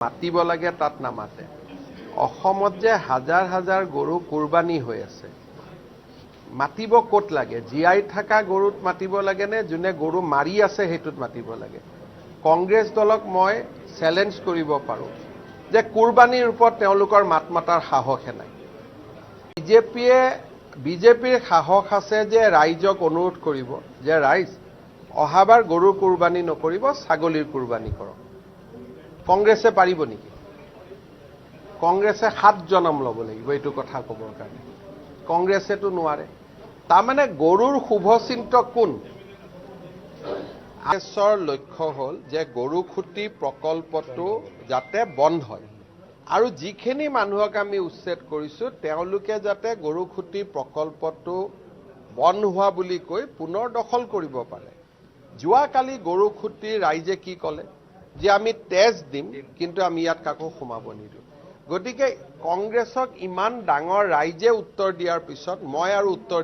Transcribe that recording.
মাতিব লাগে তাত নামাতে অসমত যে হাজাৰ হাজাৰ গৰু কুৰবানী হৈ আছে মাতিব ক'ত লাগে জীয়াই থকা গৰুত মাতিব লাগে নে যোনে গৰু মাৰি আছে হেতুত মাতিব লাগে কংগ্ৰেছ দলক মই চ্যালেঞ্জ কৰিব পাৰো যে কুৰবানীৰ ওপৰত তেওঁলোকৰ মাত মাতাৰ সাহস নাই বিজেপিৰ সাহস আছে যে ৰাইজক অনুৰোধ কৰিব যে ৰাইজ অহাবাৰ গৰুৰ কুৰবানী নকৰিব ছাগলীৰ কুৰবানী কৰক কংগ্ৰেছে পাৰিব নেকি কংগ্ৰেছে 7 জনম ল'ব লাগিব এইটো কথা ক'বৰ কাৰণে কংগ্ৰেছেটো নোৱাৰে তাৰমানে গৰুৰ শুভচিন্তক কোন আইএছৰ লক্ষ্য হ'ল যে গৰুখুটি প্ৰকল্পটো যাতে বন্ধ হয় আৰু যিখিনি মানুহক আমি উচ্ছেদ কৰিছো তেওঁলোকে যাতে গৰুখুটি প্ৰকল্পটো বন্ধ হোৱা বুলি কৈ পুনৰ দখল কৰিব পাৰে যোৱাকালি গৰুখুটি ৰাইজে কি ক'লে যে আমি তেজ দিম কিন্তু আমি ইয়াত কাকো সোমাব নিদিওঁ গতিকে কংগ্ৰেছক ইমান ডাঙৰ ৰাইজে উত্তৰ দিয়াৰ পিছত মই আৰু উত্তৰ